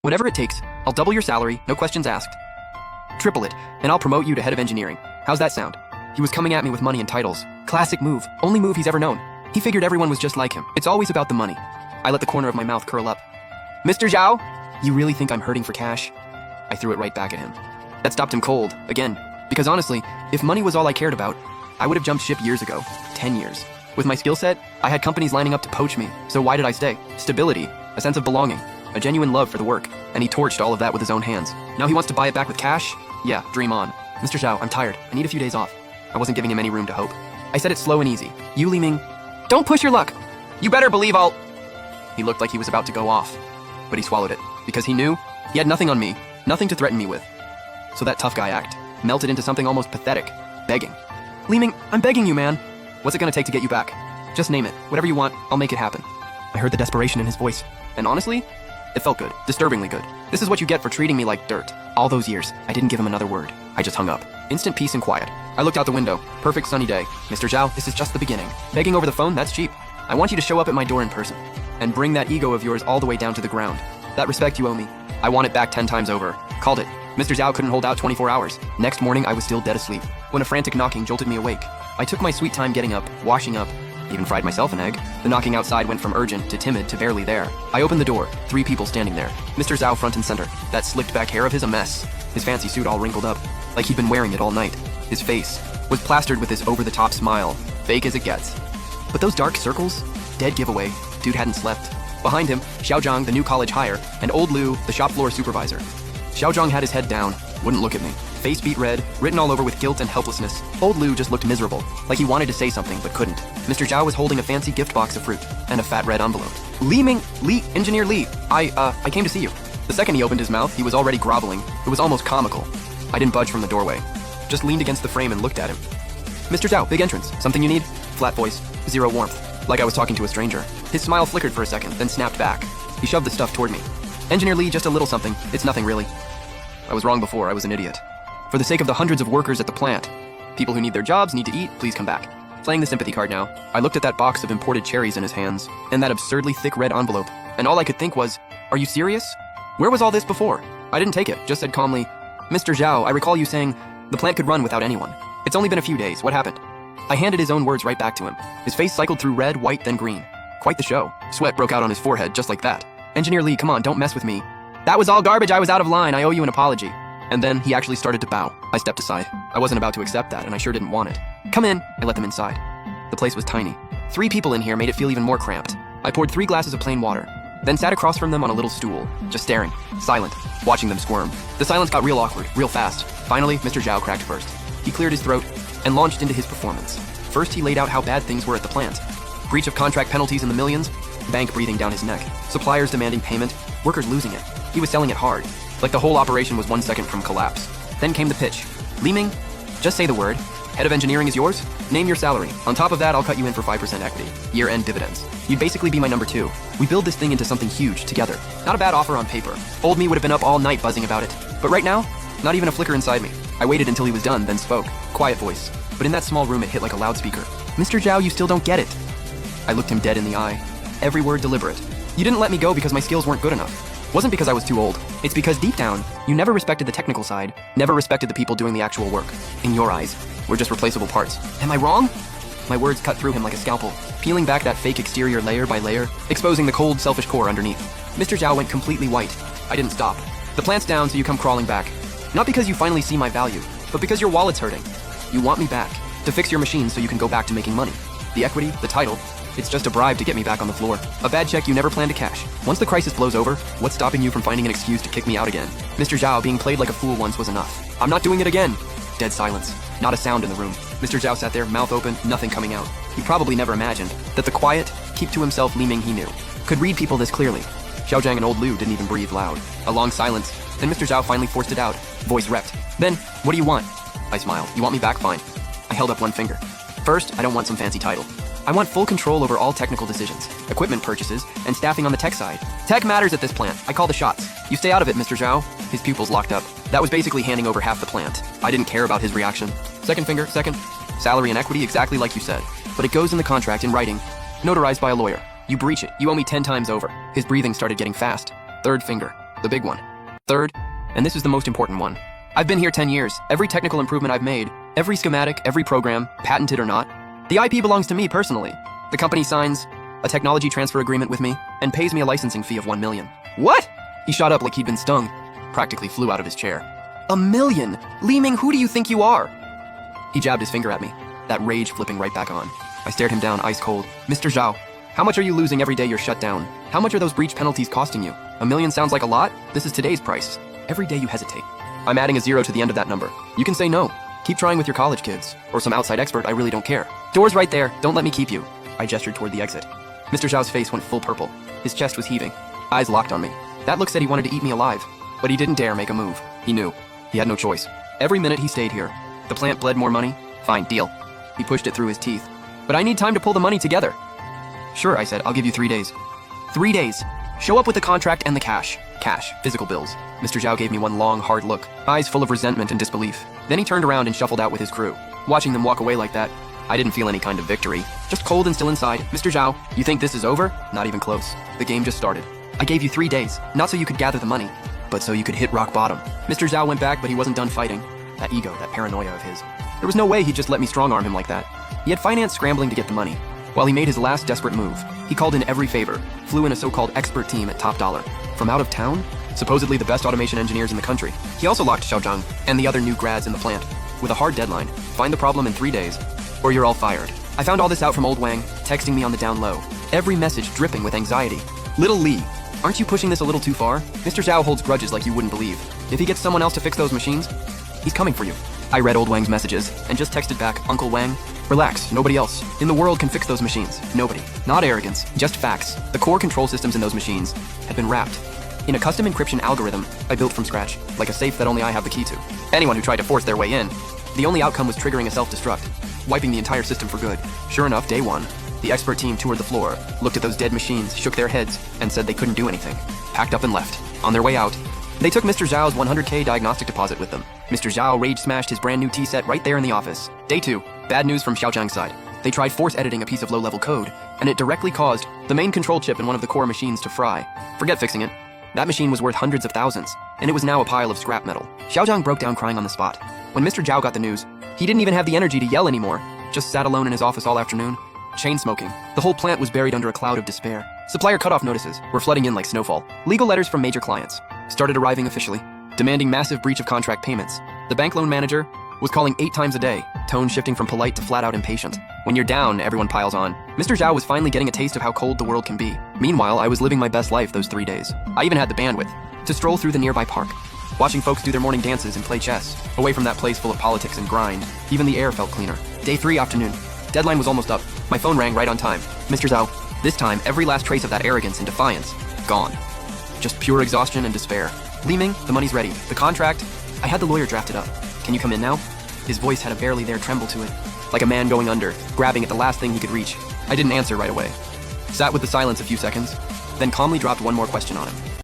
Whatever it takes, I'll double your salary, no questions asked. Triple it, and I'll promote you to head of engineering. How's that sound? He was coming at me with money and titles. Classic move, only move he's ever known. He figured everyone was just like him. It's always about the money. I let the corner of my mouth curl up. Mr. Zhao, you really think I'm hurting for cash? I threw it right back at him. That stopped him cold, again. Because honestly, if money was all I cared about, I would have jumped ship years ago. 10 years. With my skill set, I had companies lining up to poach me, so why did I stay? Stability, a sense of belonging, a genuine love for the work, and he torched all of that with his own hands. Now he wants to buy it back with cash? Yeah, dream on. Mr. Zhao, I'm tired. I need a few days off. I wasn't giving him any room to hope. I said it slow and easy. You, Li Ming, don't push your luck. You better believe I'll... He looked like he was about to go off, but he swallowed it, because he knew he had nothing on me, nothing to threaten me with. So that tough guy act melted into something almost pathetic, begging. Li Ming, I'm begging you, man. What's it gonna take to get you back? Just name it. Whatever you want, I'll make it happen. I heard the desperation in his voice, and honestly, it felt good, disturbingly good. This is what you get for treating me like dirt. All those years, I didn't give him another word. I just hung up. Instant peace and quiet. I looked out the window. Perfect sunny day. Mr. Zhao, this is just the beginning. Begging over the phone, that's cheap. I want you to show up at my door in person, and bring that ego of yours all the way down to the ground. That respect you owe me, I want it back 10 times over. Called it. Mr. Zhao couldn't hold out 24 hours. Next morning, I was still dead asleep, when a frantic knocking jolted me awake. I took my sweet time getting up, washing up, even fried myself an egg. The knocking outside went from urgent to timid to barely there. I opened the door, 3 people standing there. Mr. Zhao front and center. That slicked back hair of his a mess. His fancy suit all wrinkled up, like he'd been wearing it all night. His face was plastered with this over-the-top smile, fake as it gets. But those dark circles? Dead giveaway. Dude hadn't slept. Behind him, Xiaozhang, the new college hire, and old Lu, the shop floor supervisor. Xiaozhang had his head down, wouldn't look at me. Face beat red, written all over with guilt and helplessness. Old Lu just looked miserable, like he wanted to say something but couldn't. Mr. Zhao was holding a fancy gift box of fruit and a fat red envelope. Li Ming, Engineer Li, I came to see you. The second he opened his mouth, he was already groveling. It was almost comical. I didn't budge from the doorway, just leaned against the frame and looked at him. Mr. Zhao, big entrance. Something you need? Flat voice, zero warmth, like I was talking to a stranger. His smile flickered for a second, then snapped back. He shoved the stuff toward me. Engineer Li, just a little something. It's nothing really. I was wrong before, I was an idiot. For the sake of the hundreds of workers at the plant, people who need their jobs, need to eat, please come back. Playing the sympathy card now, I looked at that box of imported cherries in his hands, and that absurdly thick red envelope, and all I could think was, are you serious? Where was all this before? I didn't take it, just said calmly, Mr. Zhao, I recall you saying the plant could run without anyone. It's only been a few days, what happened? I handed his own words right back to him. His face cycled through red, white, then green. Quite the show. Sweat broke out on his forehead just like that. Engineer Li, come on, don't mess with me. That was all garbage, I was out of line, I owe you an apology. And then he actually started to bow. I stepped aside. I wasn't about to accept that, and I sure didn't want it. Come in. I let them inside. The place was tiny. 3 people in here made it feel even more cramped. I poured 3 glasses of plain water, then sat across from them on a little stool, just staring, silent, watching them squirm. The silence got real awkward, real fast. Finally, Mr. Zhao cracked first. He cleared his throat and launched into his performance. First, he laid out how bad things were at the plant. Breach of contract penalties in the millions, bank breathing down his neck, suppliers demanding payment, workers losing it. He was selling it hard, like the whole operation was 1 second from collapse. Then came the pitch. Li Ming, just say the word. Head of engineering is yours. Name your salary. On top of that, I'll cut you in for 5% equity. Year-end dividends. You'd basically be my number 2. We build this thing into something huge together. Not a bad offer on paper. Old me would have been up all night buzzing about it. But right now, not even a flicker inside me. I waited until he was done, then spoke. Quiet voice. But in that small room, it hit like a loudspeaker. Mr. Zhao, you still don't get it. I looked him dead in the eye. Every word deliberate. You didn't let me go because my skills weren't good enough. Wasn't because I was too old. It's because deep down, you never respected the technical side, never respected the people doing the actual work. In your eyes, we're just replaceable parts. Am I wrong? My words cut through him like a scalpel, peeling back that fake exterior layer by layer, exposing the cold, selfish core underneath. Mr. Zhao went completely white. I didn't stop. The plant's down, so you come crawling back. Not because you finally see my value, but because your wallet's hurting. You want me back, to fix your machine so you can go back to making money. The equity, the title, it's just a bribe to get me back on the floor. A bad check you never plan to cash. Once the crisis blows over, what's stopping you from finding an excuse to kick me out again? Mr. Zhao, being played like a fool once was enough. I'm not doing it again. Dead silence. Not a sound in the room. Mr. Zhao sat there, mouth open, nothing coming out. He probably never imagined that the quiet, keep to himself Li Ming he knew could read people this clearly. Xiaozhang and old Lu didn't even breathe loud. A long silence. Then Mr. Zhao finally forced it out. Voice wrecked. Then, what do you want? I smiled. You want me back? Fine. I held up one finger. First, I don't want some fancy title. I want full control over all technical decisions, equipment purchases, and staffing on the tech side. Tech matters at this plant. I call the shots. You stay out of it, Mr. Zhao. His pupils locked up. That was basically handing over half the plant. I didn't care about his reaction. Second finger, second. Salary and equity exactly like you said. But it goes in the contract in writing, notarized by a lawyer. You breach it, you owe me 10 times over. His breathing started getting fast. Third finger. The big one. Third, and this is the most important one. I've been here 10 years. Every technical improvement I've made, every schematic, every program, patented or not, the IP belongs to me personally. The company signs a technology transfer agreement with me and pays me a licensing fee of $1 million. What? He shot up like he'd been stung. Practically flew out of his chair. $1 million? Li Ming, who do you think you are? He jabbed his finger at me, that rage flipping right back on. I stared him down ice cold. Mr. Zhao, how much are you losing every day you're shut down? How much are those breach penalties costing you? $1 million sounds like a lot? This is today's price. Every day you hesitate, I'm adding a zero to the end of that number. You can say no. Keep trying with your college kids, or some outside expert, I really don't care. Door's right there, don't let me keep you. I gestured toward the exit. Mr. Zhao's face went full purple. His chest was heaving. Eyes locked on me. That look said he wanted to eat me alive, but he didn't dare make a move. He knew. He had no choice. Every minute he stayed here. The plant bled more money? Fine, deal. He pushed it through his teeth. But I need time to pull the money together. Sure, I said, I'll give you 3 days. 3 days. Show up with the contract and the cash. Cash, physical bills. Mr. Zhao gave me one long, hard look, eyes full of resentment and disbelief. Then he turned around and shuffled out with his crew. Watching them walk away like that, I didn't feel any kind of victory. Just cold and still inside. Mr. Zhao, you think this is over? Not even close. The game just started. I gave you 3 days, not so you could gather the money, but so you could hit rock bottom. Mr. Zhao went back, but he wasn't done fighting. That ego, that paranoia of his. There was no way he'd just let me strong-arm him like that. He had finance scrambling to get the money. While he made his last desperate move, he called in every favor, flew in a so-called expert team at top dollar. From out of town? Supposedly the best automation engineers in the country. He also locked Xiaozhang and the other new grads in the plant with a hard deadline. Find the problem in 3 days, or you're all fired. I found all this out from old Wang, texting me on the down low. Every message dripping with anxiety. Little Li, aren't you pushing this a little too far? Mr. Zhao holds grudges like you wouldn't believe. If he gets someone else to fix those machines, he's coming for you. I read old Wang's messages and just texted back, Uncle Wang, relax, nobody else in the world can fix those machines. Nobody. Not arrogance, just facts. The core control systems in those machines had been wrapped in a custom encryption algorithm I built from scratch, like a safe that only I have the key to. Anyone who tried to force their way in, the only outcome was triggering a self-destruct, wiping the entire system for good. Sure enough, day one, the expert team toured the floor, looked at those dead machines, shook their heads, and said they couldn't do anything. Packed up and left. On their way out, they took Mr. Zhao's 100K diagnostic deposit with them. Mr. Zhao rage smashed his brand new T-set right there in the office. Day two, bad news from Xiaozhang's side. They tried force editing a piece of low-level code, and it directly caused the main control chip in one of the core machines to fry. Forget fixing it. That machine was worth hundreds of thousands, and it was now a pile of scrap metal. Xiaozhang broke down crying on the spot. When Mr. Zhao got the news, he didn't even have the energy to yell anymore, just sat alone in his office all afternoon, chain smoking. The whole plant was buried under a cloud of despair. Supplier cutoff notices were flooding in like snowfall. Legal letters from major clients started arriving officially, demanding massive breach of contract payments. The bank loan manager was calling 8 times a day, tone shifting from polite to flat-out impatient. When you're down, everyone piles on. Mr. Zhao was finally getting a taste of how cold the world can be. Meanwhile, I was living my best life those 3 days. I even had the bandwidth to stroll through the nearby park, watching folks do their morning dances and play chess. Away from that place full of politics and grind, even the air felt cleaner. Day 3 afternoon. Deadline was almost up. My phone rang right on time. Mr. Zhao, this time, every last trace of that arrogance and defiance, gone. Just pure exhaustion and despair. Li Ming, the money's ready. The contract, I had the lawyer drafted up. Can you come in now? His voice had a barely there tremble to it, like a man going under, grabbing at the last thing he could reach. I didn't answer right away. Sat with the silence a few seconds, then calmly dropped one more question on him.